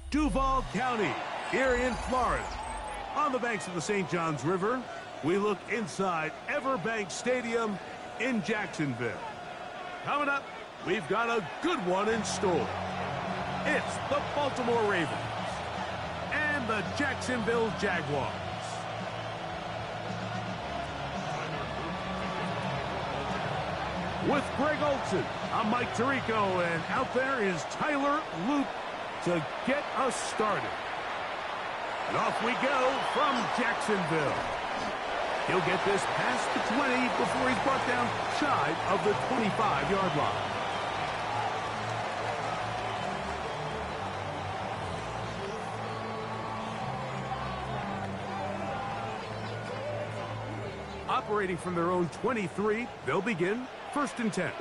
Duval County, here in Florida. On the banks of the St. Johns River, we look inside Everbank Stadium in Jacksonville. Coming up, we've got a good one in store. It's the Baltimore Ravens and the Jacksonville Jaguars. With Greg Olson, I'm Mike Tirico, and out there is Tyler Luke to get us started. And off we go from Jacksonville. He'll get this past the 20 before he's brought down shy of the 25-yard line. Operating from their own 23, they'll begin 1st and 10.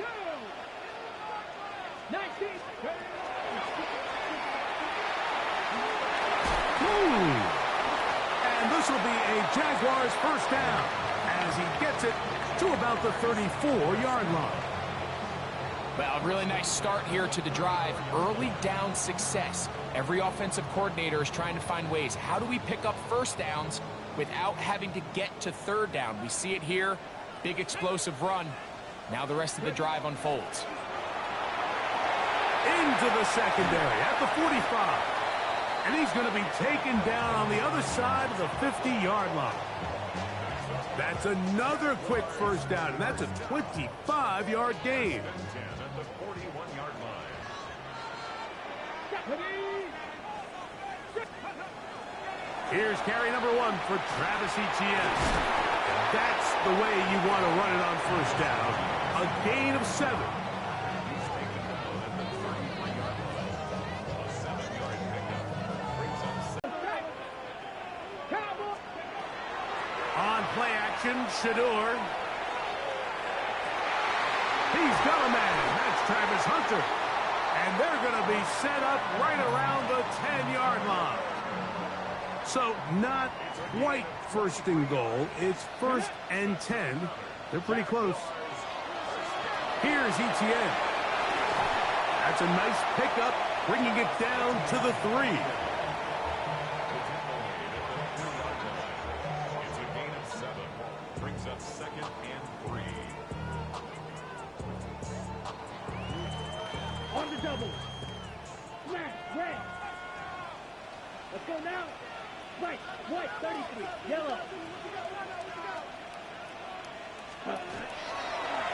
And this will be a Jaguars first down as he gets it to about the 34-yard line. Well, a really nice start here to the drive. Early down success. Every offensive coordinator is trying to find ways. How do we pick up first downs without having to get to 3rd down? We see it here. Big explosive run. Now the rest of the drive unfolds. Into the secondary at the 45. And he's going to be taken down on the other side of the 50-yard line. That's another quick first down, and that's a 25-yard gain. Here's carry number 1 for Travis Etienne. That's the way you want to run it on first down. A gain of 7. On play action, Shador. He's got a man. That's Travis Hunter. And they're going to be set up right around the 10-yard line. So not quite 1st and goal. It's 1st and 10. They're pretty close. Here's Etienne. That's a nice pickup, bringing it down to the 3. It's a gain of 7. Brings up 2nd and 3. On the double. Smash, red. Let's go now. Right, white, 33, yellow.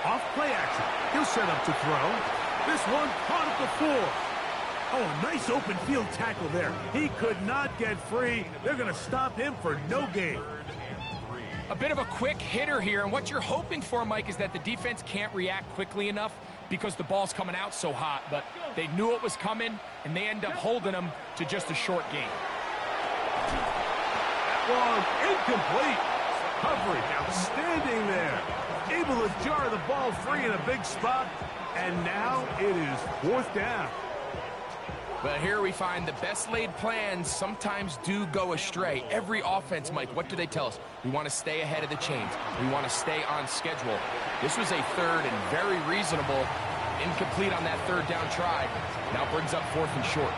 Off play action. He'll set up to throw. This one caught at the 4. Oh, nice open field tackle there. He could not get free. They're going to stop him for no gain. A bit of a quick hitter here, and what you're hoping for, Mike, is that the defense can't react quickly enough because the ball's coming out so hot, but they knew it was coming, and they end up holding them to just a short gain. Long, incomplete. Coverage outstanding there. Able to jar the ball free in a big spot, and now it is 4th down. But here we find the best laid plans sometimes do go astray. Every offense, Mike, what do they tell us? We want to stay ahead of the chains. We want to stay on schedule. This was a 3rd and very reasonable. Incomplete on that 3rd down try. Now brings up 4th and short.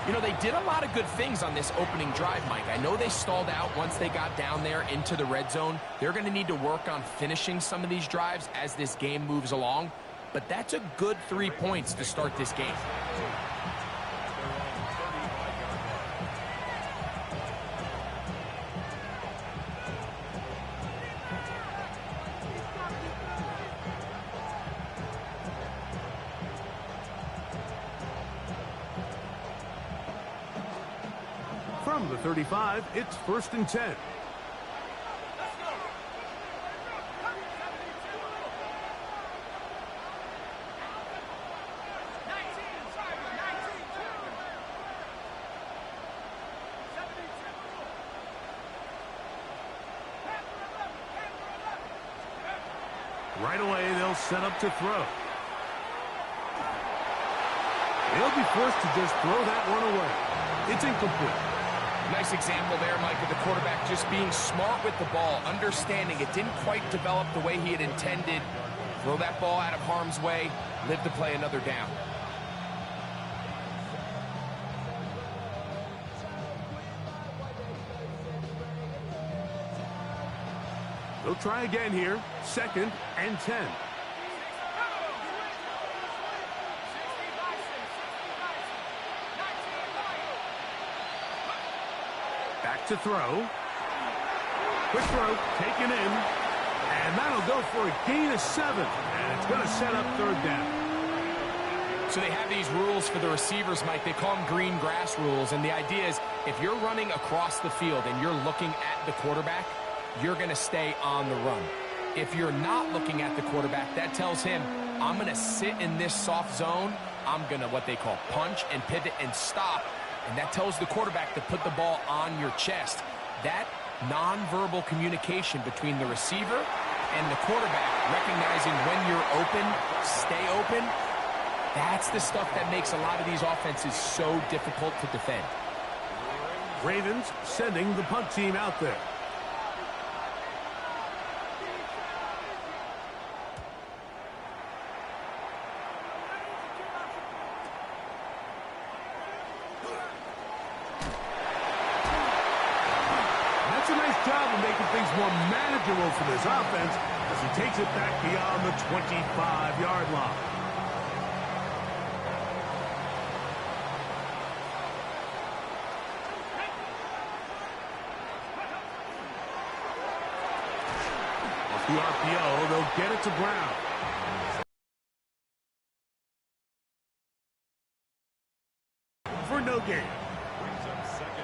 You know, they did a lot of good things on this opening drive, Mike. I know they stalled out once they got down there into the red zone. They're going to need to work on finishing some of these drives as this game moves along. But that's a good 3 points to start this game. From the 35, it's 1st and 10. Right away, they'll set up to throw. They'll be forced to just throw that one away. It's incomplete. Nice example there, Mike, of the quarterback just being smart with the ball, understanding it didn't quite develop the way he had intended. Throw that ball out of harm's way, live to play another down. They'll try again here. 2nd and 10. Back to throw. Quick throw, taken in. And that'll go for a gain of 7. And it's going to set up 3rd down. So they have these rules for the receivers, Mike. They call them green grass rules. And the idea is if you're running across the field and you're looking at the quarterback, you're going to stay on the run. If you're not looking at the quarterback, that tells him, I'm going to sit in this soft zone. I'm going to what they call punch and pivot and stop. And that tells the quarterback to put the ball on your chest. That nonverbal communication between the receiver and the quarterback, recognizing when you're open, stay open, that's the stuff that makes a lot of these offenses so difficult to defend. Ravens sending the punt team out there. That's a nice job of making things more manageable for this offense as he takes it back beyond the 25-yard line. The RPO, they'll get it to Brown. For no gain.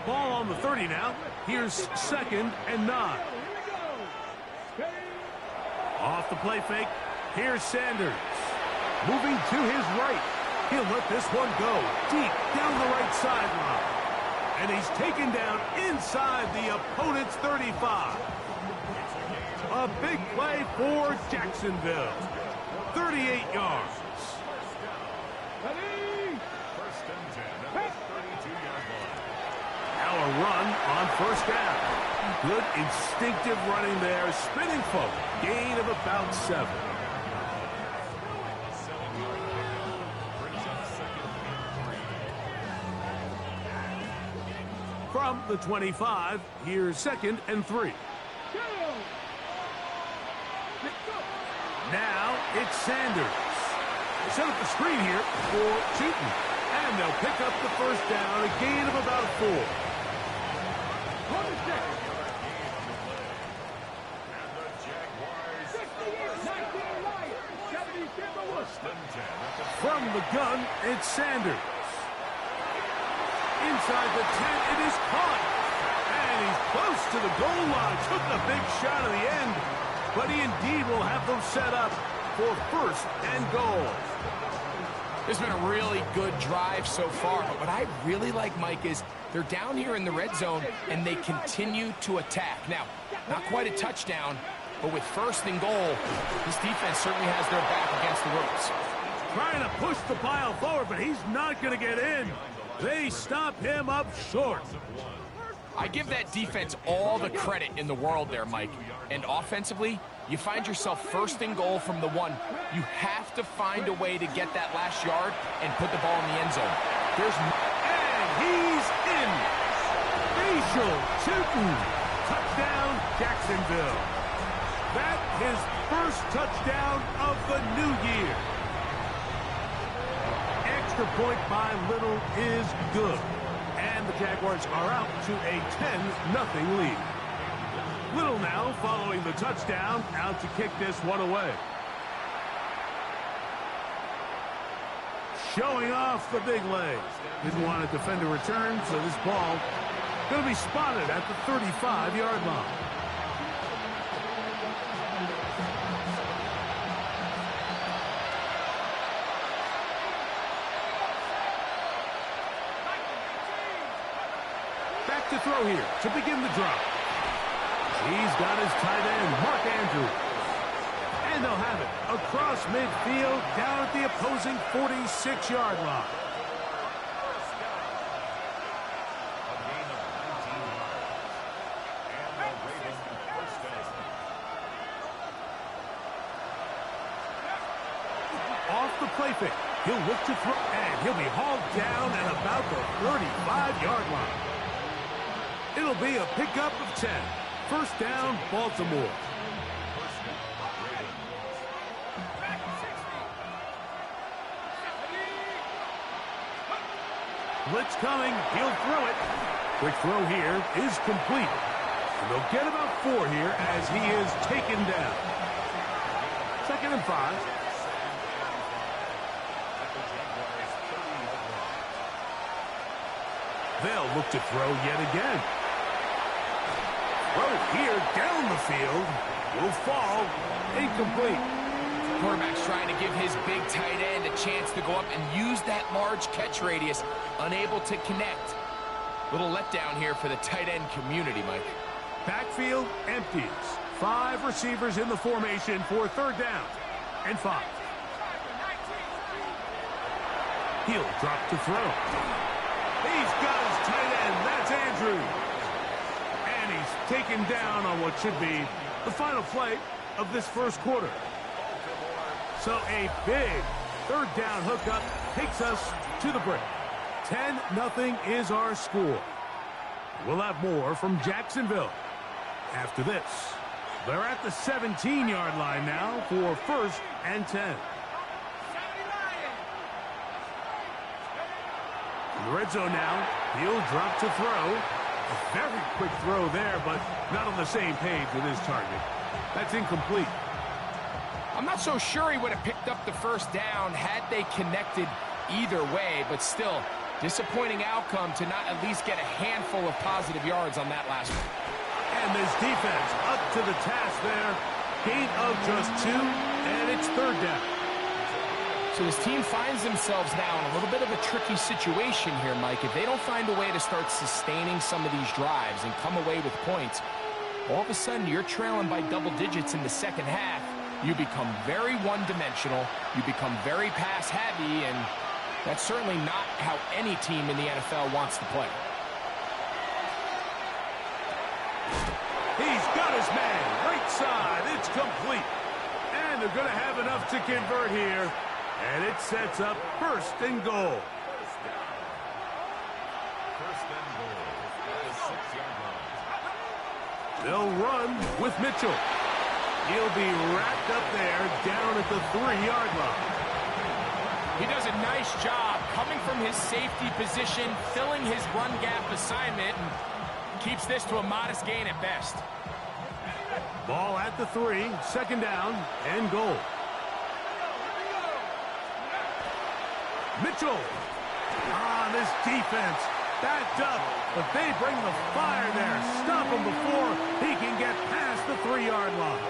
Ball on the 30 now. Here's 2nd and 9. Off the play fake. Here's Sanders. Moving to his right. He'll let this one go deep down the right sideline. And he's taken down inside the opponent's 35. A big play for Jacksonville. 38 yards. Now a run on 1st down. Good instinctive running there. Spinning forward. Gain of about 7. From the 25, here's 2nd and 3. Now it's Sanders. They set up the screen here for Cheaton. And they'll pick up the 1st down, a gain of about 4. From the gun, it's Sanders. Inside the 10, it is caught. And he's close to the goal line. Took a big shot at the end. But he indeed will have them set up for 1st and goal. This has been a really good drive so far. But what I really like, Mike, is they're down here in the red zone, and they continue to attack. Now, not quite a touchdown, but with 1st and goal, this defense certainly has their back against the ropes. Trying to push the pile forward, but he's not going to get in. They stop him up short. I give that defense all the credit in the world there, Mike. And offensively, you find yourself 1st and goal from the 1. You have to find a way to get that last yard and put the ball in the end zone. And he's in. Facial Cheaton. Touchdown, Jacksonville. That his 1st touchdown of the new year. Extra point by Little is good. And the Jaguars are out to a 10-0 lead. Little now following the touchdown, out to kick this one away. Showing off the big leg. Didn't want to defend a return, so this ball going to be spotted at the 35-yard line. Back to throw here to begin the drive. He's got his tight end, Mark Andrews. And they'll have it across midfield down at the opposing 46-yard line. Off the play fake. He'll look to throw, and he'll be hauled down at about the 35-yard line. It'll be a pickup of 10. 1st down, Baltimore. Blitz coming. He'll throw it. Quick throw here is complete. And they'll get about 4 here as he is taken down. 2nd and 5. They'll look to throw yet again. Throw here down the field. Will fall. Incomplete. Quarterback's trying to give his big tight end a chance to go up and use that large catch radius. Unable to connect. Little letdown here for the tight end community, Mike. Backfield empties. 5 receivers in the formation for 3rd down and 5. He'll drop to throw. He's got his tight end. That's Andrews. And he's taken down on what should be the final play of this first quarter. So a big 3rd down hookup takes us to the break. 10-0 is our score. We'll have more from Jacksonville after this. They're at the 17-yard line now for 1st and 10. In the red zone now, he'll drop to throw. A very quick throw there, but not on the same page with his target. That's incomplete. I'm not so sure he would have picked up the 1st down had they connected either way, but still, disappointing outcome to not at least get a handful of positive yards on that last one. And this defense up to the task there. Gain of just 2, and it's 3rd down. So this team finds themselves now in a little bit of a tricky situation here, Mike. If they don't find a way to start sustaining some of these drives and come away with points, all of a sudden you're trailing by double digits in the 2nd half. You become very one-dimensional. You become very pass-heavy, and that's certainly not how any team in the NFL wants to play. He's got his man. Right side. It's complete. And they're going to have enough to convert here. And it sets up 1st and goal. First and goal at the 6-yard line. They'll run with Mitchell. He'll be wrapped up there down at the 3-yard line. He does a nice job coming from his safety position, filling his run gap assignment, and keeps this to a modest gain at best. Ball at the 3, 2nd down and goal. Mitchell on this defense, backed up, but they bring the fire there. Stop him before he can get past the 3-yard line.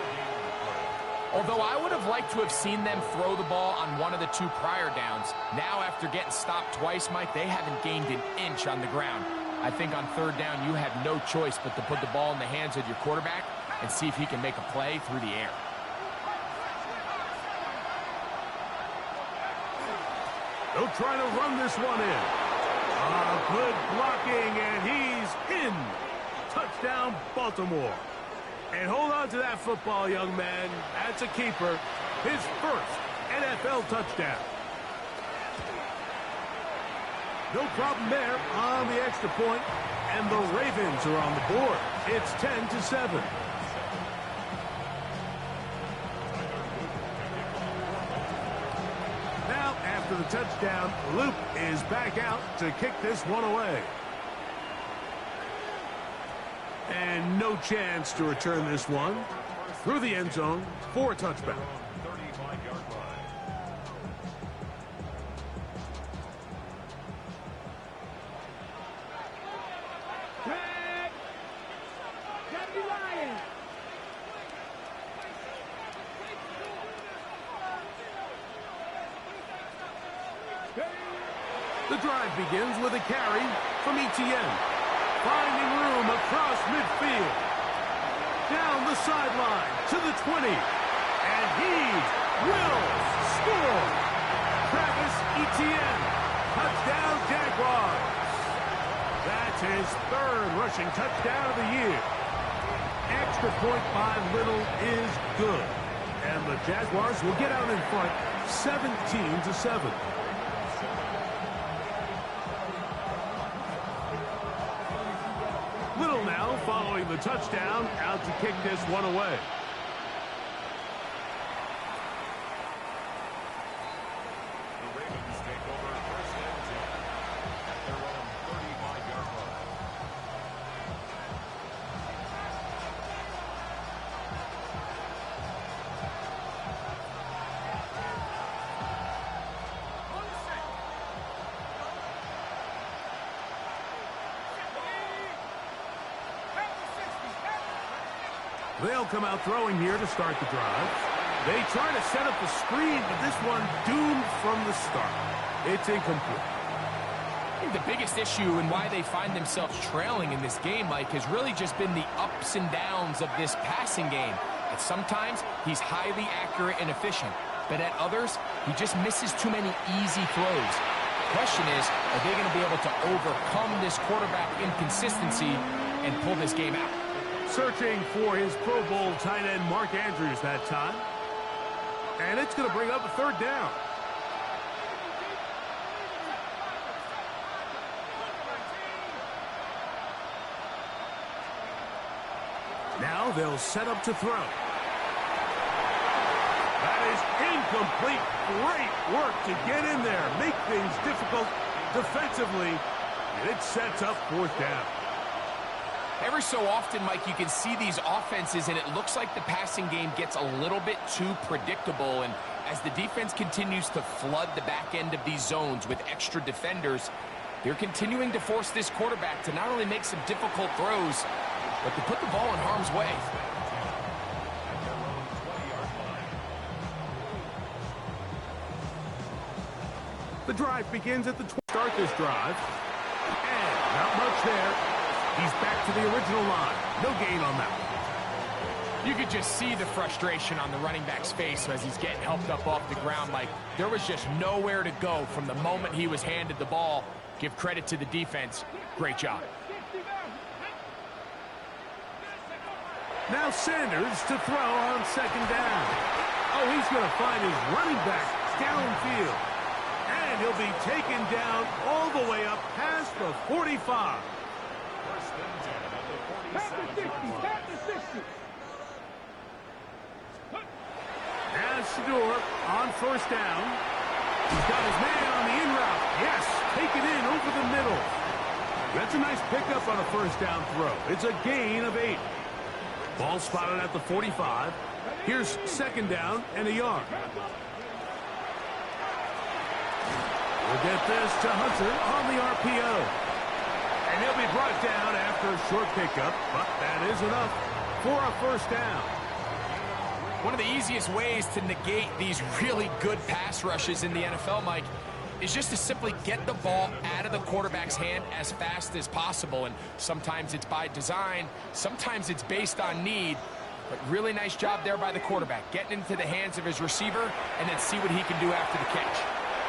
Although I would have liked to have seen them throw the ball on one of the 2 prior downs. Now, after getting stopped twice, Mike, they haven't gained an inch on the ground. I think on 3rd down, you have no choice but to put the ball in the hands of your quarterback and see if he can make a play through the air. They'll try to run this one in. Good blocking, and he's in. Touchdown, Baltimore. And hold on to that football, young man. That's a keeper. His 1st NFL touchdown. No problem there on the extra point, and the Ravens are on the board. It's 10-7. Now, after the touchdown, Luke is back out to kick this one away. And no chance to return this one through the end zone for a touchback. 35-yard line. Drag. Deputy Lion. The drive begins with a carry from Etienne. Finding room across midfield. Down the sideline to the 20. And he will score. Travis Etienne. Touchdown Jaguars. That's his 3rd rushing touchdown of the year. Extra point by Little is good. And the Jaguars will get out in front 17-7. Little now following the touchdown, out to kick this one away. The Ravens take over 1st and 10 at their own They'll come out throwing here to start the drive. They try to set up the screen, but this one doomed from the start. It's incomplete. I think the biggest issue and why they find themselves trailing in this game, Mike, has really just been the ups and downs of this passing game. And sometimes he's highly accurate and efficient, but at others, he just misses too many easy throws. The question is, are they going to be able to overcome this quarterback inconsistency and pull this game out? Searching for his Pro Bowl tight end Mark Andrews that time. And it's going to bring up a third down. Now they'll set up to throw. That is incomplete. Great work to get in there, make things difficult defensively, and it sets up fourth down. Every so often, Mike, you can see these offenses, and it looks like the passing game gets a little bit too predictable. And as the defense continues to flood the back end of these zones with extra defenders, they're continuing to force this quarterback to not only make some difficult throws, but to put the ball in harm's way. The drive begins at the 20. Start this drive. And not much there. He's back to the original line. No gain on that. You could just see the frustration on the running back's face as he's getting helped up off the ground. Like, there was just nowhere to go from the moment he was handed the ball. Give credit to the defense. Great job. Now Sanders to throw on second down. Oh, he's going to find his running back downfield. And he'll be taken down all the way up past the 45. As Shador on first down. He's got his man on the in route. Yes, take it in over the middle. That's a nice pickup on a first down throw. It's a gain of 8. Ball spotted at the 45. Here's second down and a yard. We'll get this to Hunter on the RPO. And he'll be brought down after a short pickup, but that is enough for a first down. One of the easiest ways to negate these really good pass rushes in the NFL, Mike, is just to simply get the ball out of the quarterback's hand as fast as possible. And sometimes it's by design, sometimes it's based on need. But really nice job there by the quarterback, getting into the hands of his receiver and then see what he can do after the catch.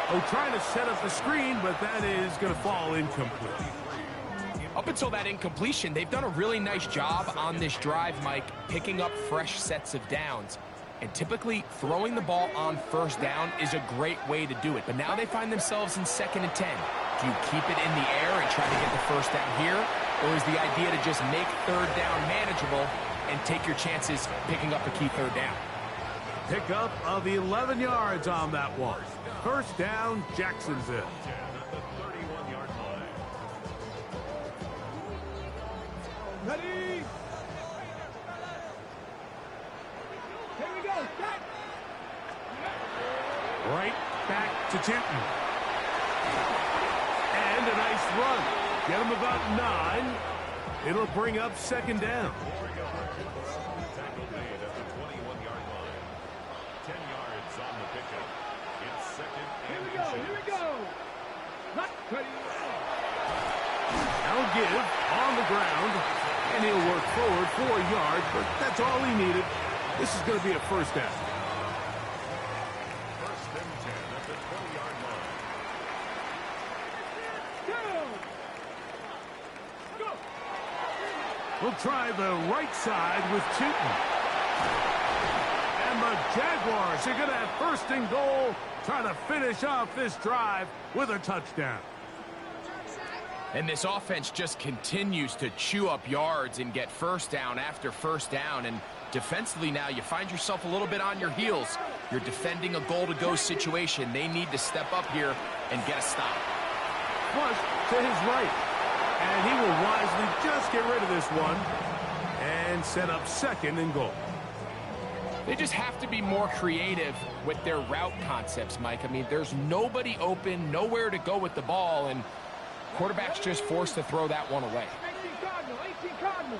Oh, trying to set up the screen, but that is going to fall incomplete. Up until that incompletion, they've done a really nice job on this drive, Mike, picking up fresh sets of downs. And typically, throwing the ball on first down is a great way to do it. But now they find themselves in 2nd and 10. Do you keep it in the air and try to get the first down here? Or is the idea to just make third down manageable and take your chances picking up a key third down? Pickup of 11 yards on that one. First down, Jacksonville. Ready? Here we go. Set. Right back to Tinton. And a nice run. Get him about 9. It'll bring up second down. Here we go. Now give on the ground, and he'll work forward 4 yards, but that's all he needed. This is going to be a first down. First and 10 at the 20-yard line. Go. We'll try the right side with Tinton. And the Jaguars are going to have first and goal, trying to finish off this drive with a touchdown. And this offense just continues to chew up yards and get first down after first down. And defensively now, you find yourself a little bit on your heels. You're defending a goal-to-go situation. They need to step up here and get a stop. Flush to his right. And he will wisely just get rid of this one and set up second and goal. They just have to be more creative with their route concepts, Mike. I mean, there's nobody open, nowhere to go with the ball, and quarterback's just forced to throw that one away. 18 Cardinal.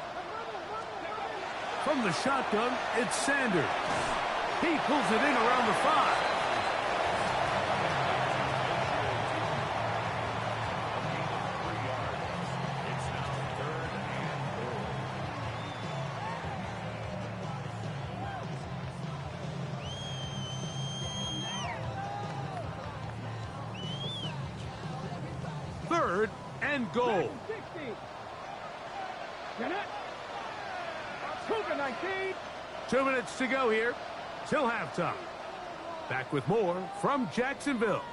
From the shotgun, it's Sanders. He pulls it in around the 5. Third and goal. 2 minutes to go here till halftime. Back with more from Jacksonville.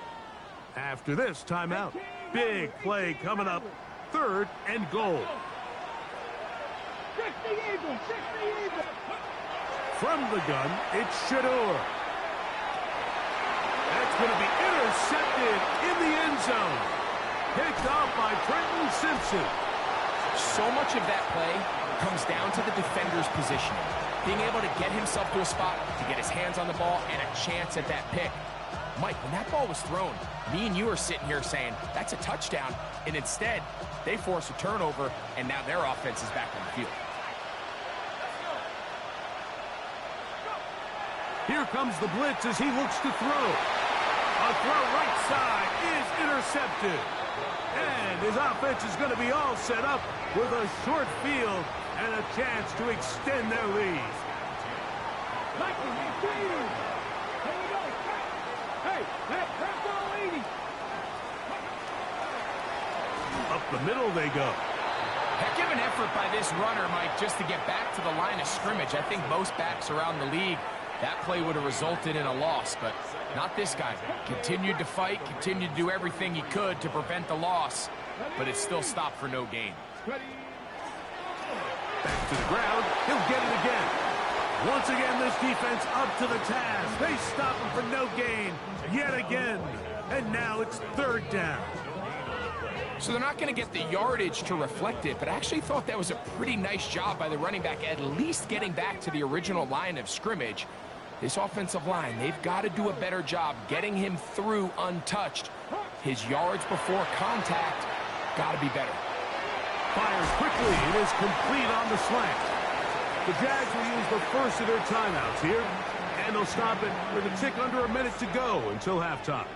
After this timeout, big play coming up. Third and goal. From the gun, it's Shador. That's going to be intercepted in the end zone. Picked off by Trenton Simpson. So much of that play comes down to the defender's positioning. Being able to get himself to a spot, to get his hands on the ball, and a chance at that pick. Mike, when that ball was thrown, me and you are sitting here saying, that's a touchdown. And instead, they force a turnover, and now their offense is back on the field. Here comes the blitz as he looks to throw. A throw right side is intercepted. And his offense is going to be all set up with a short field and a chance to extend their lead. Up the middle they go. Heck of an effort by this runner, Mike, just to get back to the line of scrimmage. I think most backs around the league, that play would have resulted in a loss, but not this guy. Continued to fight, continued to do everything he could to prevent the loss, but it still stopped for no gain. Back to the ground, he'll get it again. Once again, this defense up to the task. They stop him for no gain yet again, and now it's third down. So they're not going to get the yardage to reflect it, but I actually thought that was a pretty nice job by the running back, at least getting back to the original line of scrimmage. This offensive line, they've got to do a better job getting him through untouched. His yards before contact got to be better. Fires quickly. It is complete on the slant. The Jags will use the first of their timeouts here, and they'll stop it with a tick under a minute to go until halftime.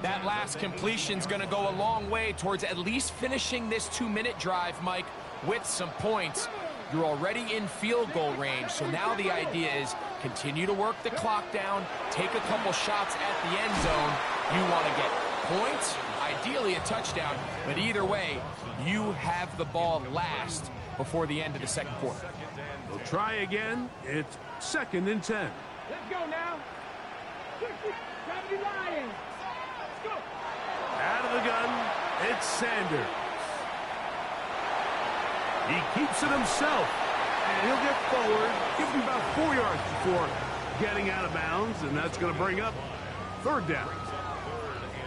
That last completion's going to go a long way towards at least finishing this 2-minute drive, Mike, with some points. You're already in field goal range, so now the idea is continue to work the clock down, take a couple shots at the end zone. You want to get points, ideally a touchdown, but either way, you have the ball last before the end of the second quarter. They'll try again. It's 2nd and 10. Let's go now. Lions. Let's go. Out of the gun, it's Sanders. He keeps it himself, and he'll get forward, give him about 4 yards before getting out of bounds, and that's going to bring up third down.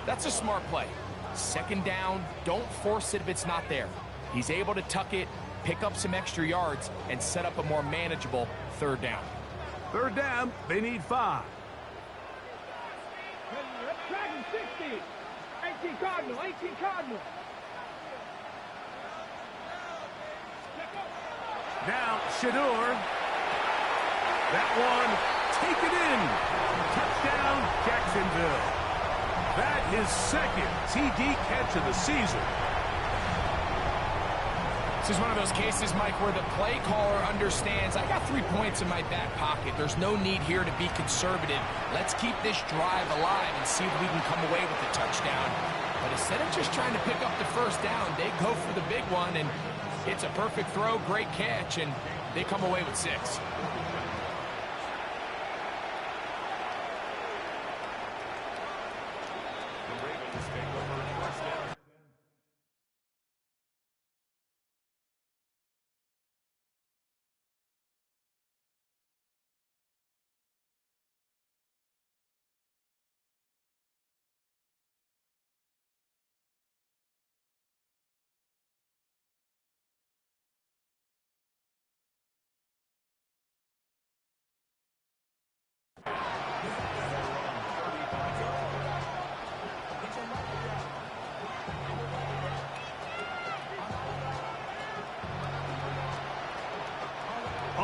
That's a smart play. Second down, don't force it if it's not there. He's able to tuck it, pick up some extra yards, and set up a more manageable third down. Third down, they need 5. Dragon 60. 18 Cardinal, 18 Cardinal. Now, Shador. That one, taken in. Touchdown, Jacksonville. That is second TD catch of the season. This is one of those cases, Mike, where the play caller understands, I got 3 points in my back pocket. There's no need here to be conservative. Let's keep this drive alive and see if we can come away with a touchdown. But instead of just trying to pick up the first down, they go for the big one, and it's a perfect throw, great catch, and they come away with 6.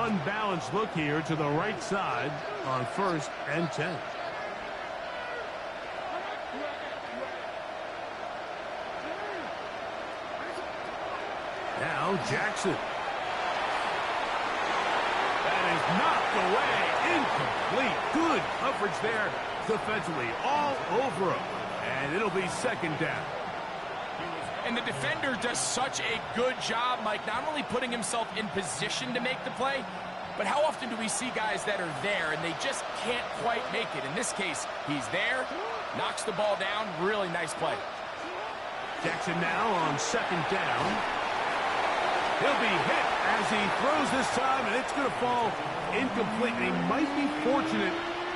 unbalanced look here to the right side on 1st and 10. Now Jackson. That is knocked away. Incomplete. Good coverage there defensively. All over him. And it'll be 2nd down. And the defender does such a good job, Mike, not only putting himself in position to make the play, but how often do we see guys that are there and they just can't quite make it? In this case, he's there, knocks the ball down. Really nice play. Jackson now on 2nd down. He'll be hit as he throws this time, and it's going to fall incomplete. And he might be fortunate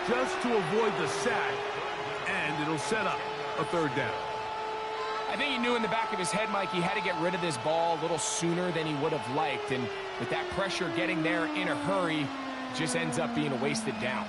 just to avoid the sack, and it'll set up a 3rd down. I think he knew in the back of his head, Mike, he had to get rid of this ball a little sooner than he would have liked. And with that pressure getting there in a hurry, it just ends up being a wasted down.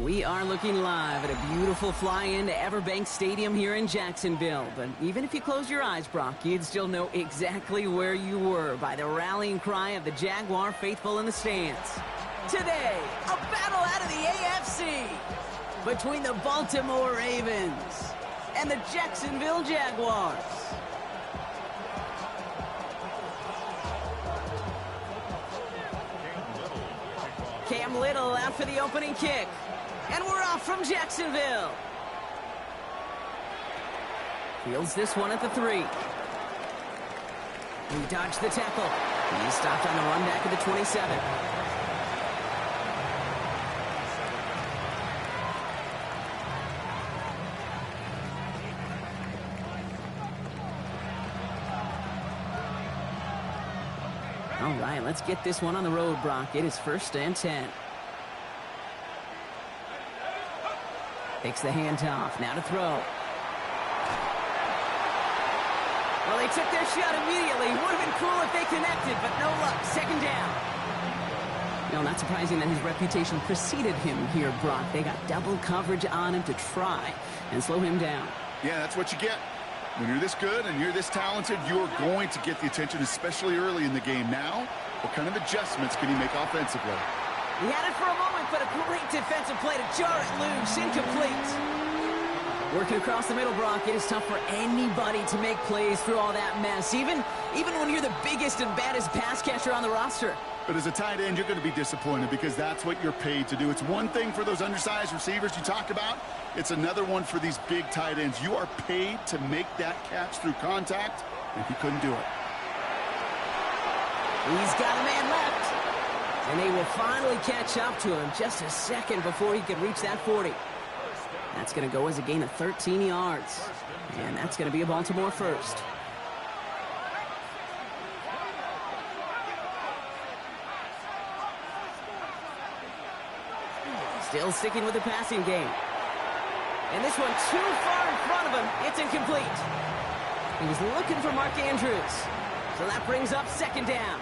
We are looking live at a beautiful fly-in to Everbank Stadium here in Jacksonville. But even if you close your eyes, Brock, you'd still know exactly where you were by the rallying cry of the Jaguar faithful in the stands. Today, a battle out of the AFC between the Baltimore Ravens and the Jacksonville Jaguars. Cam Little out for the opening kick. And we're off from Jacksonville. Fields this one at the 3. He dodged the tackle. He stopped on the run back at the 27. All right, let's get this one on the road, Brock. It is 1st and 10. Takes the handoff. Now to throw. Well, they took their shot immediately. Would have been cool if they connected, but no luck. 2nd down. No, not surprising that his reputation preceded him here, Brock. They got double coverage on him to try and slow him down. Yeah, that's what you get. When you're this good and you're this talented, you're going to get the attention, especially early in the game. Now, what kind of adjustments can he make offensively? He had it for a moment, but a great defensive play to jar it loose. Incomplete. Working across the middle, Brock, it is tough for anybody to make plays through all that mess, even when you're the biggest and baddest pass catcher on the roster. But as a tight end, you're going to be disappointed because that's what you're paid to do. It's one thing for those undersized receivers you talked about. It's another one for these big tight ends. You are paid to make that catch through contact, and he couldn't do it. He's got a man left. And they will finally catch up to him just a second before he can reach that 40. That's going to go as a gain of 13 yards. And that's going to be a Baltimore first. Still sticking with the passing game. And this one too far in front of him. It's incomplete. He was looking for Mark Andrews. So that brings up 2nd down.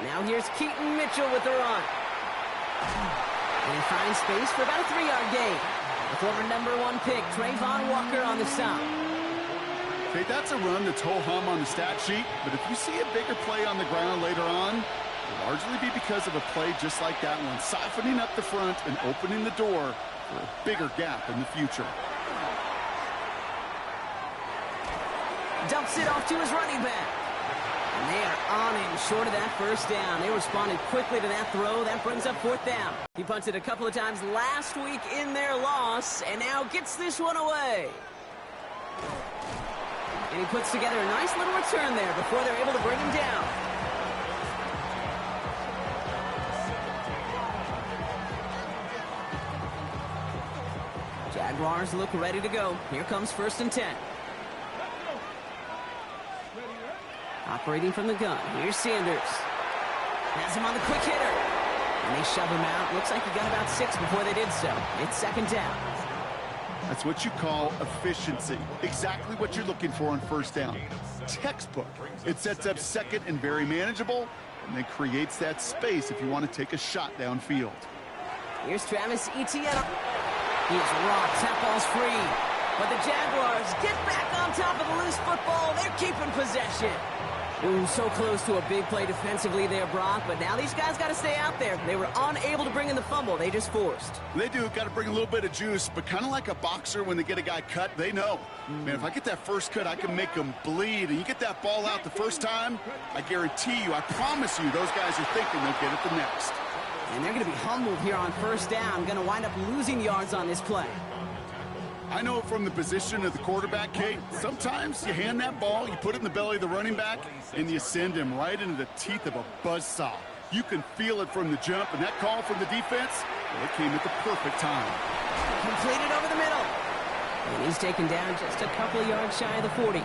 Now here's Keaton Mitchell with the run. And he finds space for about a 3-yard gain. The former #1 pick, Trayvon Walker on the stop. Okay, that's a run that's ho-hum on the stat sheet, but if you see a bigger play on the ground later on, it'll largely be because of a play just like that one, softening up the front and opening the door for a bigger gap in the future. Dumps it off to his running back. And they are on him short of that 1st down. They responded quickly to that throw. That brings up 4th down. He punted a couple of times last week in their loss, and now gets this one away. And he puts together a nice little return there before they're able to bring him down. Jaguars look ready to go. Here comes 1st and 10. Operating from the gun. Here's Sanders. Has him on the quick hitter. And they shove him out. Looks like he got about 6 before they did so. It's 2nd down. That's what you call efficiency. Exactly what you're looking for on 1st down. Textbook. It sets up 2nd and very manageable, and then creates that space if you want to take a shot downfield. Here's Travis Etienne. He is raw. Tap ball's free. But the Jaguars get back on top of the loose football. They're keeping possession. Ooh, so close to a big play defensively there, Brock. But now these guys got to stay out there. They were unable to bring in the fumble. They just forced. They do. Got to bring a little bit of juice. But kind of like a boxer when they get a guy cut, they know. Man, if I get that first cut, I can make them bleed. And you get that ball out the first time, I guarantee you, I promise you, those guys are thinking they'll get it the next. And they're going to be humbled here on 1st down. Going to wind up losing yards on this play. I know from the position of the quarterback, Kate, sometimes you hand that ball, you put it in the belly of the running back, and you send him right into the teeth of a buzzsaw. You can feel it from the jump, and that call from the defense, well, it came at the perfect time. Completed over the middle. And he's taken down just a couple of yards shy of the 40.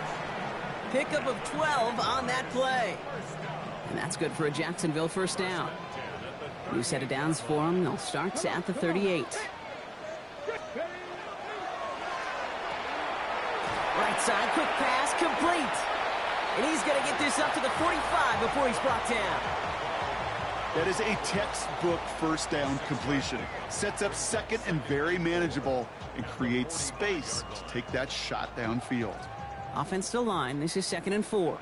Pickup of 12 on that play. And that's good for a Jacksonville 1st down. New set of downs for them. They'll start at the 38. Right side, quick pass, complete. And he's going to get this up to the 45 before he's brought down. That is a textbook first down completion. Sets up second and very manageable and creates space to take that shot downfield. Offensive line, this is 2nd and 4.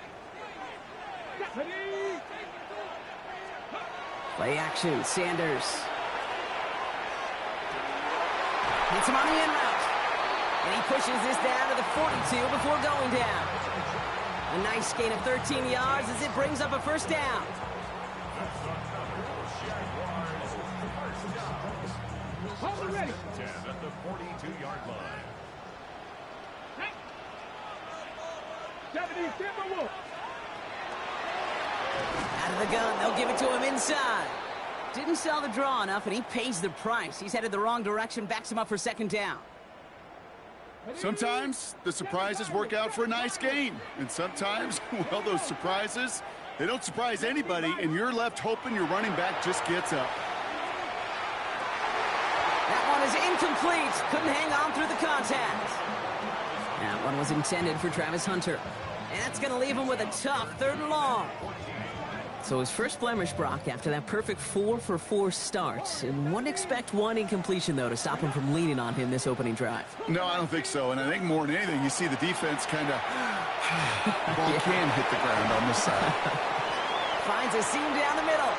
Play action, Sanders. Hits him on the in route. And he pushes this down to the 42 before going down. A nice gain of 13 yards as it brings up a first down. Hold it ready. 10 at the 42-yard line. 70, Timberwolves. Out of the gun, they'll give it to him inside. Didn't sell the draw enough, and he pays the price. He's headed the wrong direction, backs him up for 2nd down. Sometimes the surprises work out for a nice gain. And sometimes, well, those surprises, they don't surprise anybody, and you're left hoping your running back just gets up. That one is incomplete. Couldn't hang on through the contact. That one was intended for Travis Hunter. And that's going to leave him with a tough 3rd and long. So his first blemish, Brock, after that perfect 4-for-4 start. And wouldn't expect one incompletion, though, to stop him from leaning on him this opening drive. No, I don't think so. And I think more than anything, you see the defense kind of ball can hit the ground on this side. Finds a seam down the middle.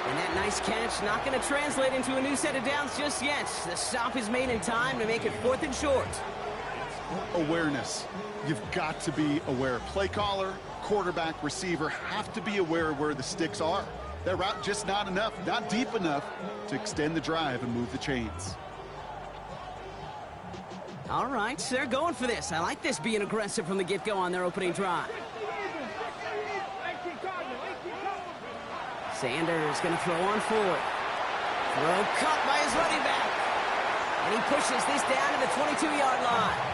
And that nice catch not going to translate into a new set of downs just yet. The stop is made in time to make it 4th and short. Awareness. You've got to be aware. Play caller, quarterback, receiver have to be aware of where the sticks are. That route just not enough, not deep enough to extend the drive and move the chains. All right, they're going for this. I like this being aggressive from the get-go on their opening drive. Sanders going to throw on 4th. Throw caught by his running back. And he pushes this down to the 22-yard line.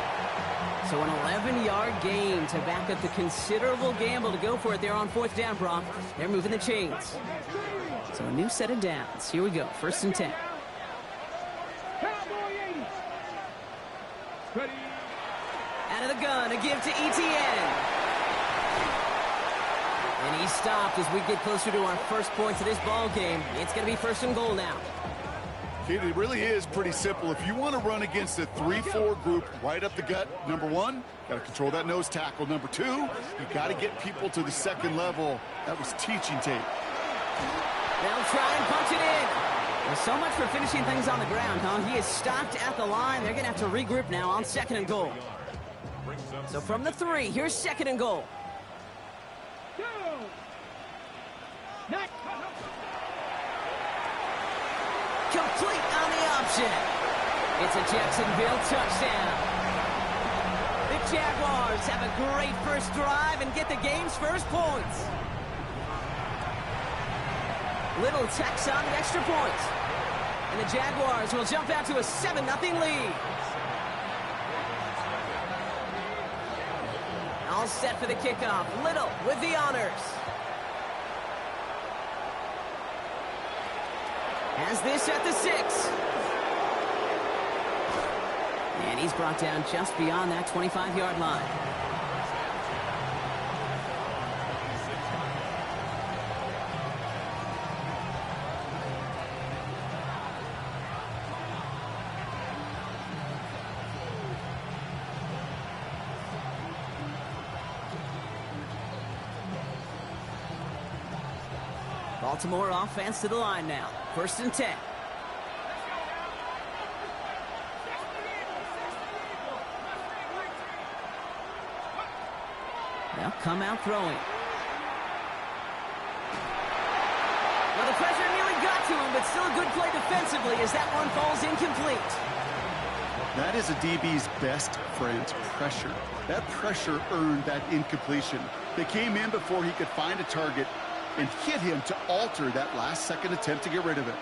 So an 11-yard gain to back up the considerable gamble to go for it there on 4th down, Brock. They're moving the chains. So a new set of downs. Here we go, 1st and 10. Out of the gun, a give to Etienne. And he stopped as we get closer to our first points of this ball game. It's going to be 1st and goal now. It really is pretty simple. If you want to run against a 3-4 group right up the gut, number 1, got to control that nose tackle. Number 2, you got to get people to the 2nd level. That was teaching tape. They'll try and punch it in. Well, so much for finishing things on the ground, huh? He is stopped at the line. They're going to have to regroup now on 2nd and goal. So from the 3, here's 2nd and goal. Complete on the option. It's a Jacksonville touchdown. The Jaguars have a great first drive and get the game's first points. Little tacks on the extra point. And the Jaguars will jump out to a 7-0 lead. All set for the kickoff. Little with the honors. Has this at the 6. And he's brought down just beyond that 25-yard line. Baltimore offense to the line now. 1st and 10. They'll come out throwing. Well, the pressure nearly got to him, but still a good play defensively as that one falls incomplete. That is a DB's best friend, pressure. That pressure earned that incompletion. They came in before he could find a target and hit him to alter that last-second attempt to get rid of it.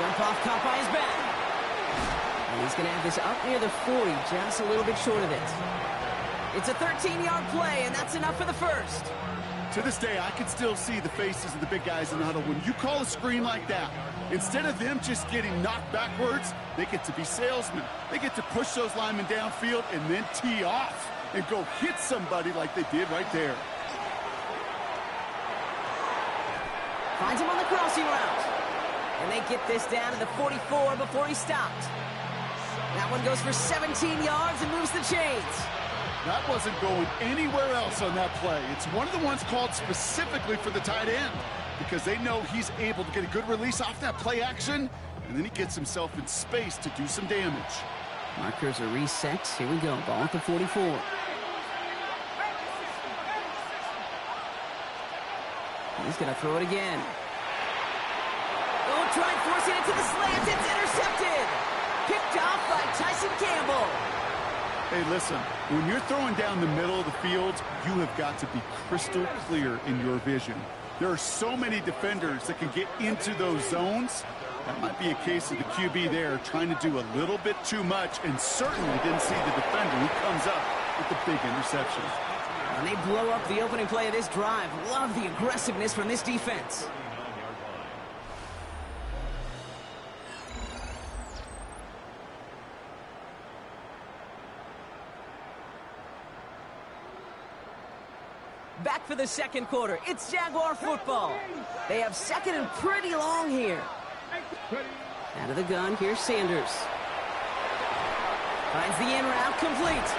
Dump off caught by his back. And he's going to have this up near the 40, just a little bit short of it. It's a 13-yard play, and that's enough for the first. To this day, I can still see the faces of the big guys in the huddle. When you call a screen like that, instead of them just getting knocked backwards, they get to be salesmen. They get to push those linemen downfield and then tee off. and go hit somebody like they did right there. Finds him on the crossing route. And they get this down to the 44 before he stopped. That one goes for 17 yards and moves the chains. That wasn't going anywhere else on that play. It's one of the ones called specifically for the tight end because they know he's able to get a good release off that play action, and then he gets himself in space to do some damage. Markers are reset. Here we go. Ball at the 44. He's going to throw it again. Oh, trying forcing it to the slant. It's intercepted. Picked off by Tyson Campbell. Hey, listen, when you're throwing down the middle of the field, you have got to be crystal clear in your vision. There are so many defenders that can get into those zones. That might be a case of the QB there trying to do a little bit too much and certainly didn't see the defender who comes up with the big interception. And they blow up the opening play of this drive. Love the aggressiveness from this defense. Back for the second quarter. It's Jaguar football. They have second and pretty long here. Out of the gun, here's Sanders. Finds the in route complete.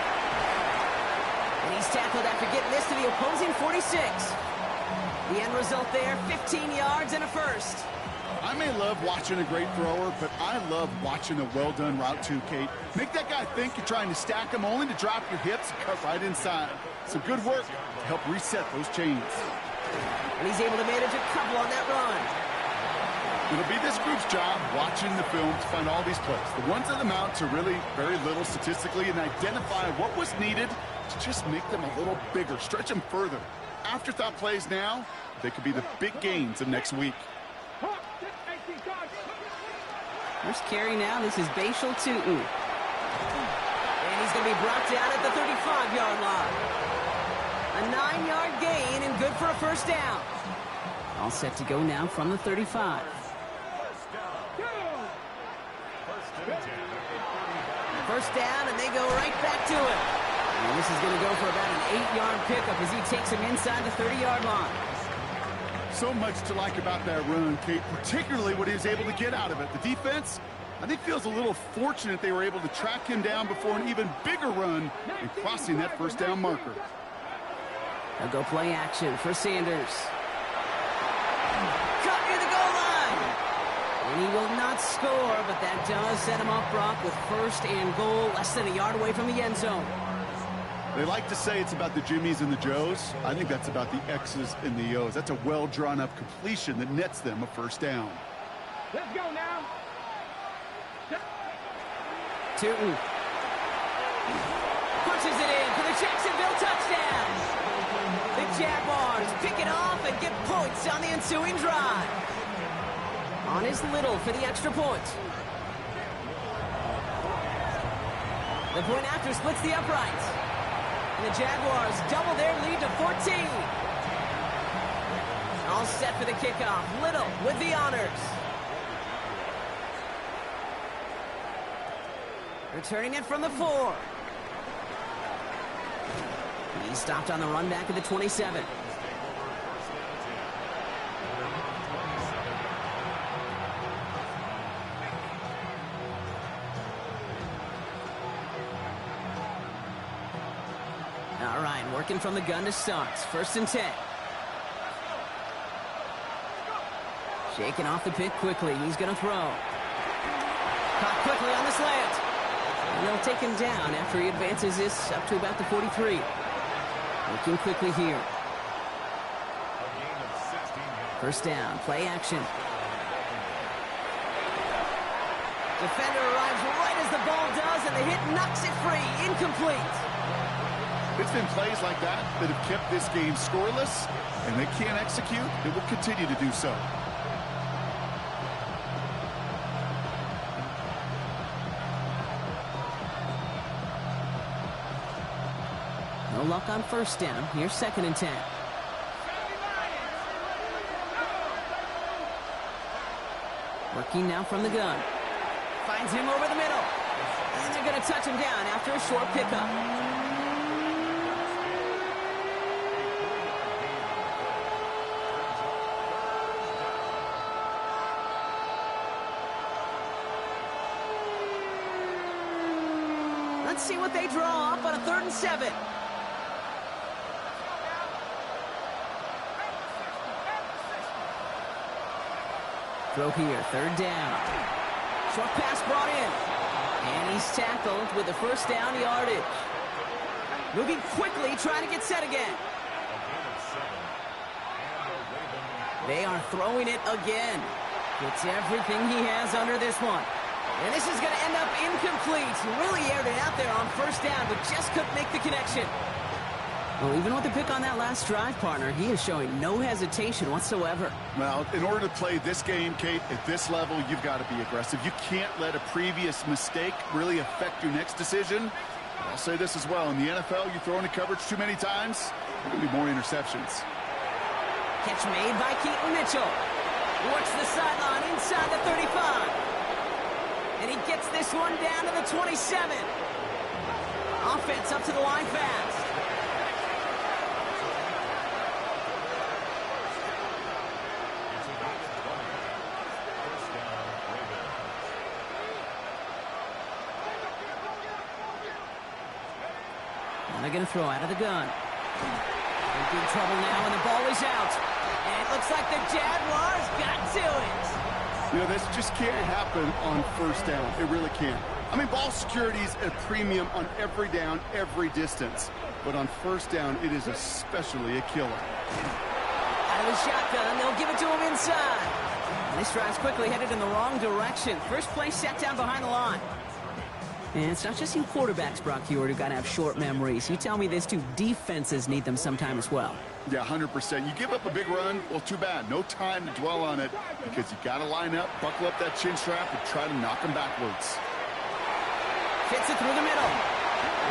And he's tackled after getting this to the opposing 46. The end result there, 15 yards and a first. I may love watching a great thrower, but I love watching a well-done route too, Kate. Make that guy think you're trying to stack him only to drop your hips and cut right inside. Some good work to help reset those chains. And he's able to manage a couple on that run. It'll be this group's job watching the film to find all these plays. The ones that amount to really very little statistically and identify what was needed to just make them a little bigger, stretch them further. Afterthought plays now, they could be the big gains of next week. First carry now, this is Bashal Tootin. And he's going to be brought down at the 35-yard line. A 9-yard gain and good for a first down. All set to go now from the 35. First down, and they go right back to it. And this is going to go for about an 8-yard pickup as he takes him inside the 30-yard line. So much to like about that run, Kate, particularly what he was able to get out of it. The defense, I think, feels a little fortunate they were able to track him down before an even bigger run and crossing that first down marker. They'll go play action for Sanders. Cut near the goal line. And he will not score, but that does set him up, Brock, with first and goal, less than a yard away from the end zone. They like to say it's about the Jimmies and the Joes. I think that's about the X's and the O's. That's a well-drawn-up completion that nets them a first down. Let's go now. Tootin punches it in for the Jacksonville touchdown. The Jaguars pick it off and get points on the ensuing drive. On is Little for the extra point. The point after splits the uprights. And the Jaguars double their lead to 14. All set for the kickoff. Little with the honors. Returning it from the 4. He stopped on the run back at the 27. All right, working from the gun to start. First and 10. Shaking off the pick quickly. He's going to throw. Caught quickly on the slant. And they'll take him down after he advances this up to about the 43. Working quickly here. First down, play action. Defender arrives right as the ball does, and the hit knocks it free. Incomplete. It's been plays like that that have kept this game scoreless, and they can't execute. It will continue to do so. No luck on first down. Here's second and 10. Working now from the gun. Finds him over the middle. And they're going to touch him down after a short pickup. Let's see what they draw up on a 3rd and 7. Throw here, 3rd down. Short pass brought in. And he's tackled with the 1st down yardage. Moving quickly, trying to get set again. They are throwing it again. Gets everything he has under this one. And this is going to end up incomplete. He really aired it out there on 1st down, but just couldn't make the connection. Well, even with the pick on that last drive, partner, he is showing no hesitation whatsoever. Well, in order to play this game, Kate, at this level, you've got to be aggressive. You can't let a previous mistake really affect your next decision. But I'll say this as well. In the NFL, you throw into coverage too many times, there will be more interceptions. Catch made by Keaton Mitchell. Works the sideline inside the 35. And he gets this one down to the 27. Offense up to the line fast. And they're going to throw out of the gun. In big trouble now, and the ball is out. And it looks like the Jaguars got to it. You know, this just can't happen on 1st down. It really can't. I mean, ball security is a premium on every down, every distance. But on 1st down, it is especially a killer. Out of the shotgun, they'll give it to him inside. And this drive's quickly headed in the wrong direction. First play set down behind the line. And it's not just you quarterbacks, Brock Heward, who got to have short memories. You tell me this too, defenses need them sometime as well. Yeah, 100%. You give up a big run, well, too bad. No time to dwell on it because you got to line up, buckle up that chin strap, and try to knock them backwards. Fits it through the middle.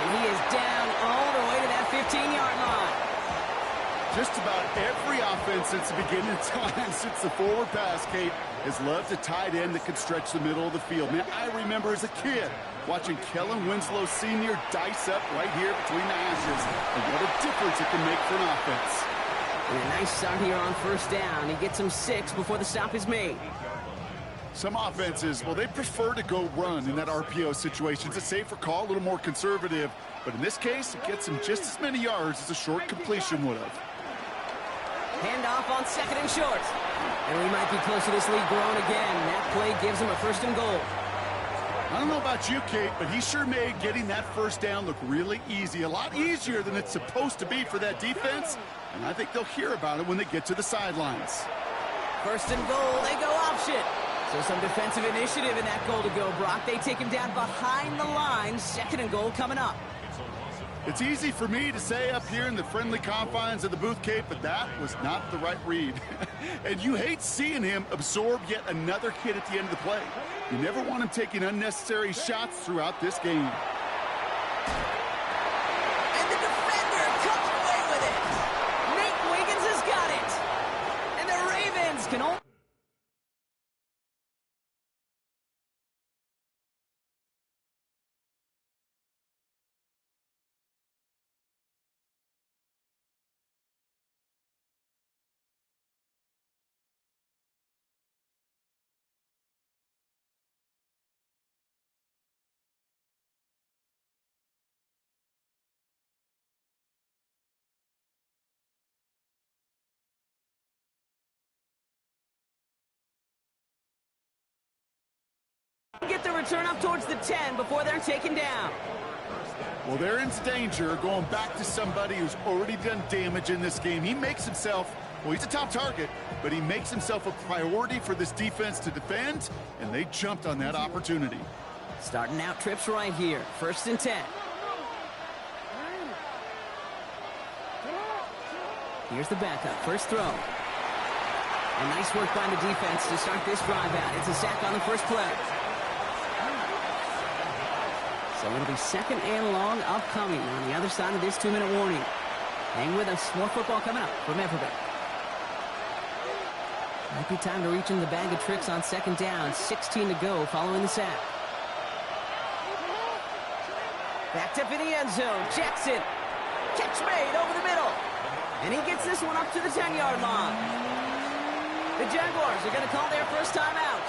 And he is down all the way to that 15-yard line. Just about every offense since the beginning of time, since the forward pass, Kate, has loved a tight end that could stretch the middle of the field. Man, I remember as a kid watching Kellen Winslow Sr. dice up right here between the hashes. And what a difference it can make for an offense. And a nice start here on 1st down. He gets him 6 before the stop is made. Some offenses, well, they prefer to go run in that RPO situation. It's a safer call, a little more conservative. But in this case, it gets him just as many yards as a short completion would have. Handoff on 2nd and short. And we might be close to this lead growing again. That play gives him a 1st and goal. I don't know about you, Kate, but he sure made getting that 1st down look really easy. A lot easier than it's supposed to be for that defense. And I think they'll hear about it when they get to the sidelines. 1st and goal, they go option. So some defensive initiative in that goal to go, Brock. They take him down behind the line. 2nd and goal coming up. It's easy for me to say up here in the friendly confines of the booth, Kate, but that was not the right read. And you hate seeing him absorb yet another hit at the end of the play. You never want him taking unnecessary shots throughout this game. And the defender comes away with it. Nate Wiggins has got it. And the Ravens can only... get the return up towards the 10 before they're taken down. Well, they're in danger going back to somebody who's already done damage in this game. He makes himself, well, he's a top target, but he makes himself a priority for this defense to defend, and they jumped on that opportunity. Starting out trips right here. 1st and 10. Here's the backup. 1st throw. And nice work by the defense to start this drive out. It's a sack on the 1st play. So it'll be 2nd and long upcoming on the other side of this 2-minute warning. Hang with us. More football coming up from Everbank. Might be time to reach into the bag of tricks on 2nd down. 16 to go following the sack. Backed up in the end zone. Jackson. Catch made over the middle. And he gets this one up to the 10-yard line. The Jaguars are going to call their first time out.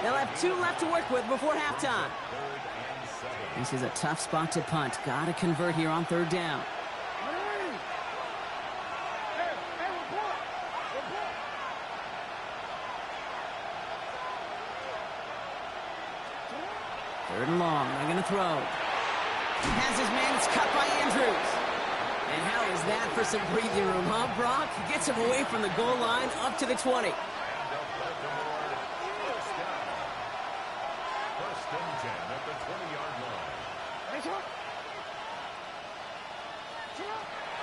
They'll have 2 left to work with before halftime. 3rd and 7. This is a tough spot to punt. Got to convert here on third down. Third and long. They're going to throw. Has his man. It's cut by Andrews. And how is that for some breathing room, huh, Brock? He gets him away from the goal line up to the 20. First and 10 at the 20-yard line.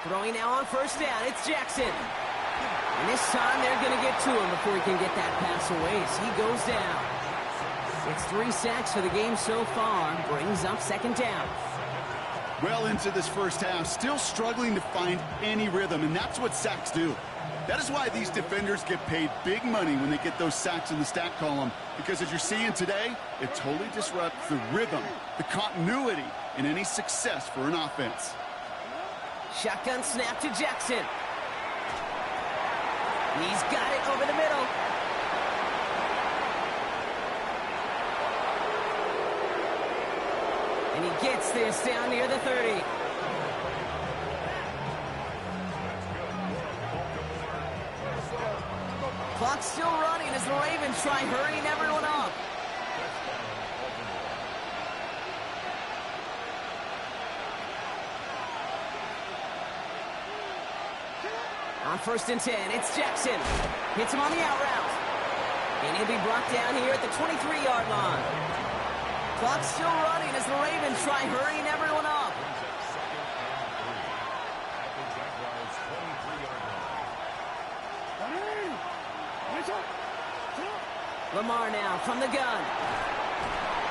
Throwing now on first down. It's Jackson. And this time they're going to get to him before he can get that pass away as he goes down. It's 3 sacks for the game so far. Brings up second down. Well into this first half, still struggling to find any rhythm, and that's what sacks do. That is why these defenders get paid big money when they get those sacks in the stat column, because as you're seeing today, it totally disrupts the rhythm, the continuity, and any success for an offense. Shotgun snap to Jackson. He's got it over the middle. And he gets this down near the 30. Clock's still running as the Ravens try hurrying everyone up. On first and 10, it's Jackson. Hits him on the out route. And he'll be brought down here at the 23-yard line. Clock's still running as the Ravens try hurrying everyone up. Lamar now from the gun.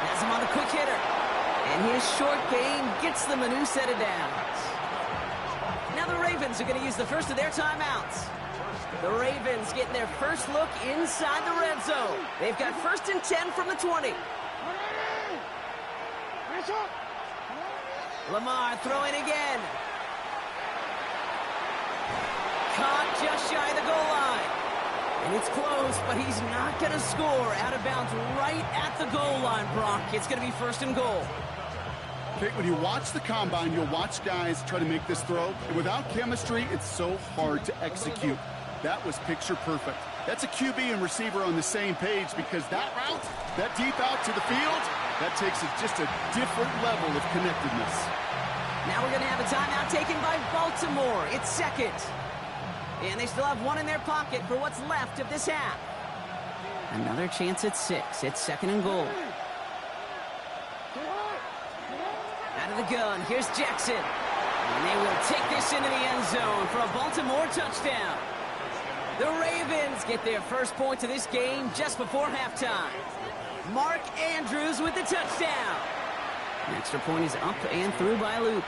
Has him on the quick hitter. And his short game gets them a new set of downs. Now the Ravens are going to use the first of their timeouts. The Ravens getting their first look inside the red zone. They've got first and 10 from the 20. Lamar throwing again. Caught just shy of the goal line. And it's close, but he's not going to score. Out of bounds right at the goal line, Brock. It's going to be first and goal. Okay, when you watch the combine, you'll watch guys try to make this throw. And without chemistry, it's so hard to execute. That was picture perfect. That's a QB and receiver on the same page, because that route, that deep out to the field, that takes it just a different level of connectedness. Now we're going to have a timeout taken by Baltimore. It's second. And they still have one in their pocket for what's left of this half. Another chance at 6. It's second and goal. Out of the gun, here's Jackson. And they will take this into the end zone for a Baltimore touchdown. The Ravens get their first points of this game just before halftime. Mark Andrews with the touchdown. An extra point is up and through by Luke.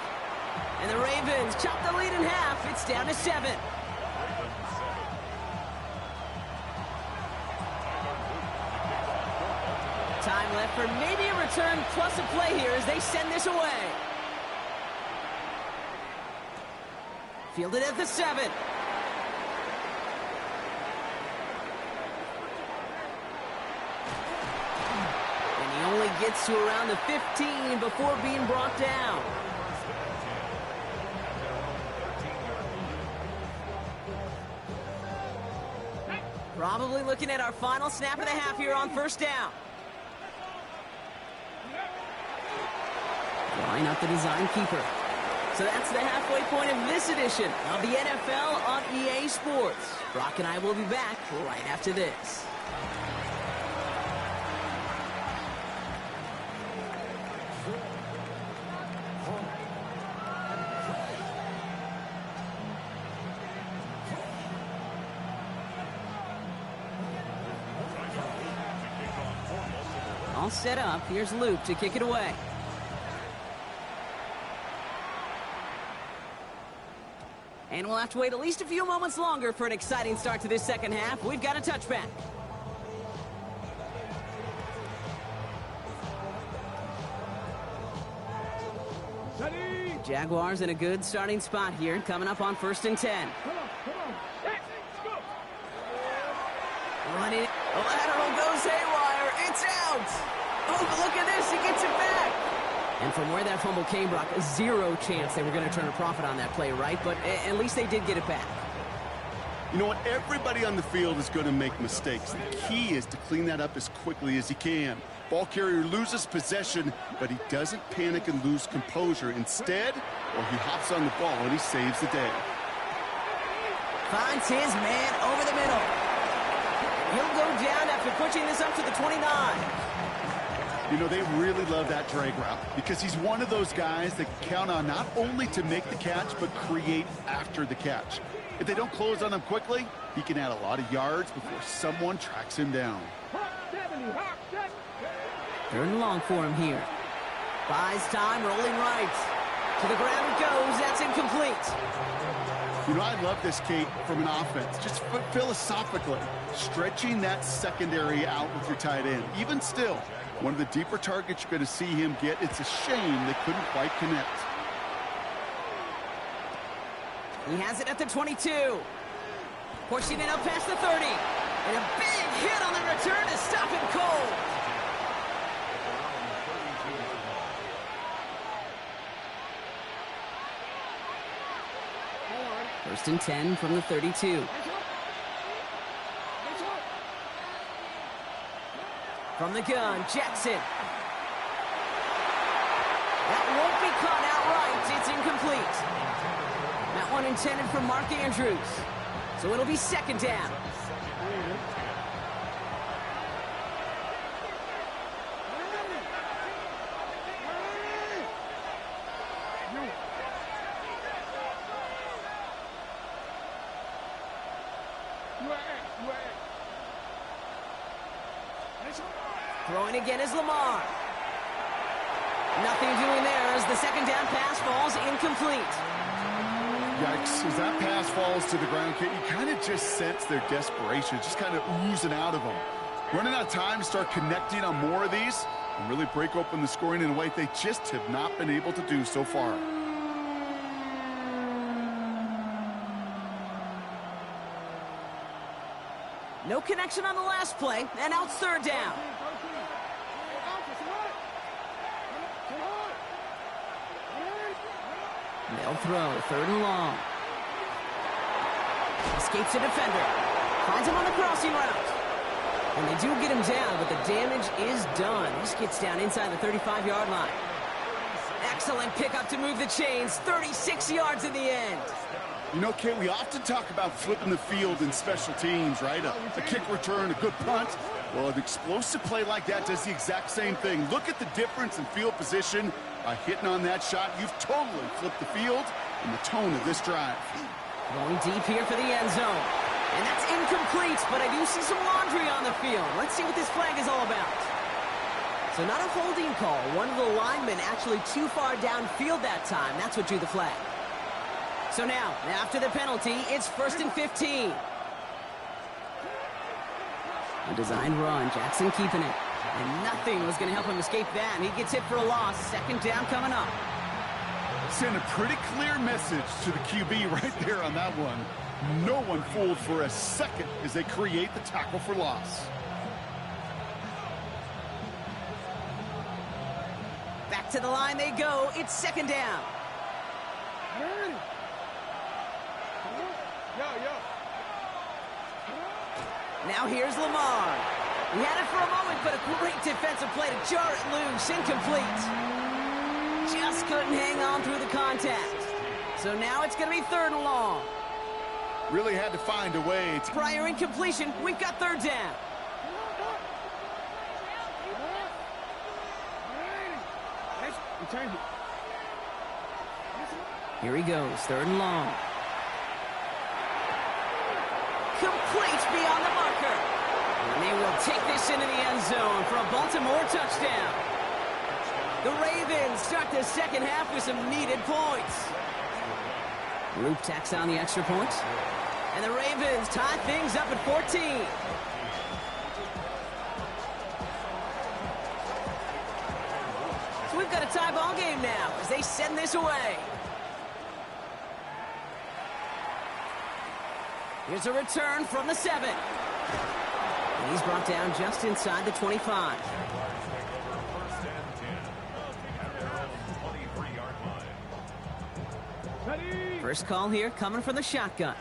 And the Ravens chop the lead in half. It's down to 7. Time left for maybe a return plus a play here as they send this away. Fielded at the 7. Only gets to around the 15 before being brought down. Probably looking at our final snap of the half here on first down. Line up the design keeper. So that's the halfway point of this edition of the NFL on EA Sports. Brock and I will be back right after this. All set up. Here's Luke to kick it away. And we'll have to wait at least a few moments longer for an exciting start to this second half. We've got a touchback. Jaguars in a good starting spot here, coming up on first and 10. Lateral goes haywire. It's out. Oh, but look at this. He gets it back. And from where that fumble came, Brock, zero chance they were going to turn a profit on that play, right? But at least they did get it back. You know what? Everybody on the field is going to make mistakes. The key is to clean that up as quickly as he can. Ball carrier loses possession, but he doesn't panic and lose composure. Instead, he hops on the ball and he saves the day. Finds his man over the middle. He'll go down after pushing this up to the 29. You know, they really love that drag route because he's one of those guys that can count on not only to make the catch, but create after the catch. If they don't close on him quickly, he can add a lot of yards before someone tracks him down. 3rd and long for him here. Buys time, rolling right. To the ground it goes. That's incomplete. You know, I love this, Kate, from an offense. Just philosophically, stretching that secondary out with your tight end. Even still, one of the deeper targets you're going to see him get. It's a shame they couldn't quite connect. He has it at the 22. Pushing it up past the 30. And a big hit on the return to stop him cold. First and 10 from the 32. From the gun, Jackson. That won't be caught outright. It's incomplete. That one intended for Mark Andrews. So it'll be 2nd down. Throwing again is Lamar. Nothing doing there as the 2nd down pass falls incomplete. Yikes, as that pass falls to the ground, Kate, you kind of just sense their desperation, just kind of oozing out of them. Running out of time to start connecting on more of these and really break open the scoring in a way they just have not been able to do so far. No connection on the last play, and now it's 3rd down. They'll throw, 3rd and long. Escapes a defender. Finds him on the crossing route. And they do get him down, but the damage is done. This gets down inside the 35-yard line. Excellent pickup to move the chains. 36 yards in the end. You know, Kate, we often talk about flipping the field in special teams, right? A kick return, a good punt. Well, an explosive play like that does the exact same thing. Look at the difference in field position. By hitting on that shot, you've totally flipped the field and the tone of this drive. Going deep here for the end zone. And that's incomplete, but I do see some laundry on the field. Let's see what this flag is all about. So not a holding call. One of the linemen actually too far downfield that time. That's what drew the flag. So now, after the penalty, it's 1st and 15. A designed run, Jackson keeping it. And nothing was going to help him escape that. And he gets hit for a loss. 2nd down coming up. Send a pretty clear message to the QB right there on that one. No one fooled for a second as they create the tackle for loss. Back to the line they go. It's 2nd down. Now here's Lamar. He had it for a moment, but a great defensive play to jar it loose. Incomplete. Just couldn't hang on through the contact. So now it's going to be 3rd and long. Really had to find a way to... Prior incompletion, we've got 3rd down. Here he goes, 3rd and long. Complete beyond the marker. And they will take this into the end zone for a Baltimore touchdown. The Ravens start the 2nd half with some needed points. Roop tacks on the extra point. And the Ravens tie things up at 14. So we've got a tie ball game now as they send this away. Here's a return from the 7. And he's brought down just inside the 25. First call here coming from the shotgun.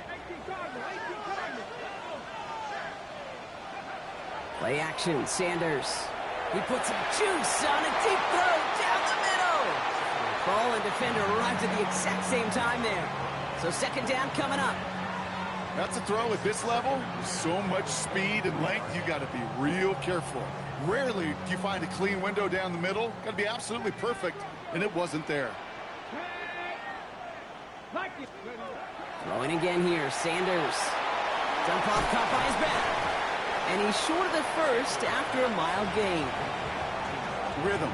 Play action, Sanders. He puts some juice on a deep throw down the middle. Ball and defender arrived at the exact same time there. So second down coming up. That's a throw at this level. So much speed and length, you got to be real careful. Rarely do you find a clean window down the middle. Got to be absolutely perfect, and it wasn't there. Throwing again here, Sanders. Dump off caught by his back. And he's short of the first after a mild gain. Rhythm.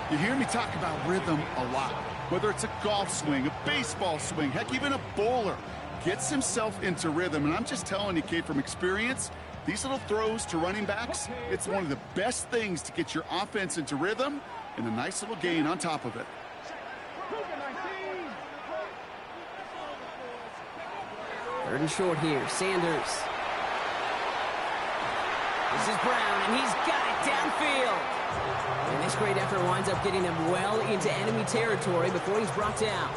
You hear me talk about rhythm a lot. Whether it's a golf swing, a baseball swing, heck, even a bowler gets himself into rhythm. And I'm just telling you, Kate, from experience, these little throws to running backs, it's one of the best things to get your offense into rhythm and a nice little gain on top of it. Third and short here, Sanders. This is Brown, and he's got it downfield. And this great effort winds up getting him well into enemy territory before he's brought down.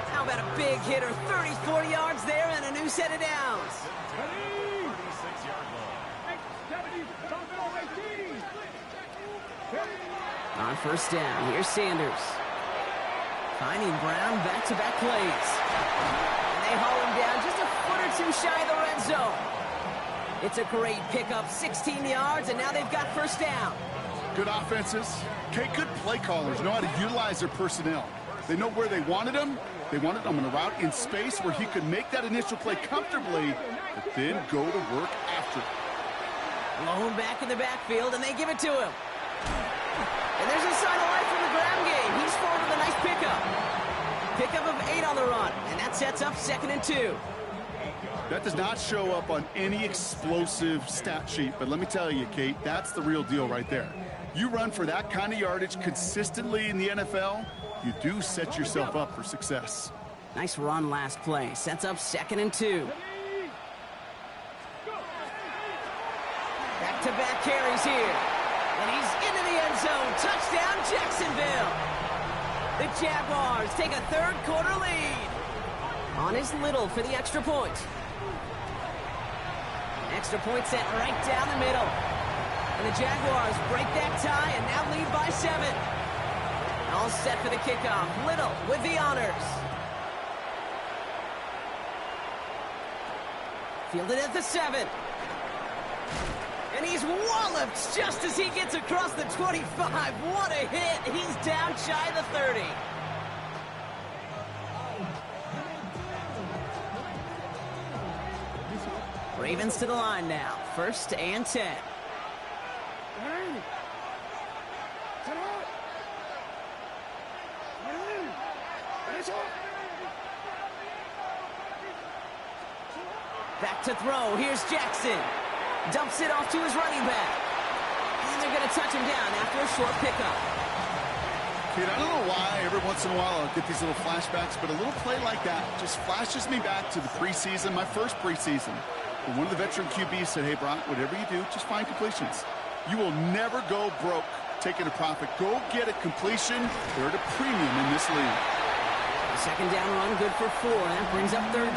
How about a big hitter, 30, 40 yards there, and a new set of downs. On first down, here's Sanders. Finding Brown, back-to-back plays. And they haul him down just a foot or two shy of the red zone. It's a great pickup, 16 yards, and now they've got first down. Good offenses. Okay, good play callers know how to utilize their personnel. They know where they wanted him. They wanted him on a route in space where he could make that initial play comfortably, but then go to work after it. Blown back in the backfield, and they give it to him. And there's a sign of life from the ground game. He's forward with a nice pickup. Pickup of 8 on the run, and that sets up 2nd and 2. That does not show up on any explosive stat sheet, but let me tell you, Kate, that's the real deal right there. You run for that kind of yardage consistently in the NFL, you do set yourself up for success. Nice run last play. Sets up 2nd and 2. Back-to-back carries here. And he's into the end zone. Touchdown, Jacksonville. The Jaguars take a third-quarter lead. On is Little for the extra point. Extra point sent right down the middle. And the Jaguars break that tie and now lead by 7. All set for the kickoff. Little with the honors. Fielded at the 7. And he's walloped just as he gets across the 25. What a hit. He's down shy of the 30. Ravens to the line now. 1st and 10. Back to throw. Here's Jackson. Dumps it off to his running back. And they're going to touch him down after a short pickup. Kid, I don't know why every once in a while I'll get these little flashbacks, but a little play like that just flashes me back to the preseason, my first preseason. And one of the veteran QBs said, hey, Brock, whatever you do, just find completions. You will never go broke taking a profit. Go get a completion. They're at a premium in this league. The second down run good for 4. That brings up 3rd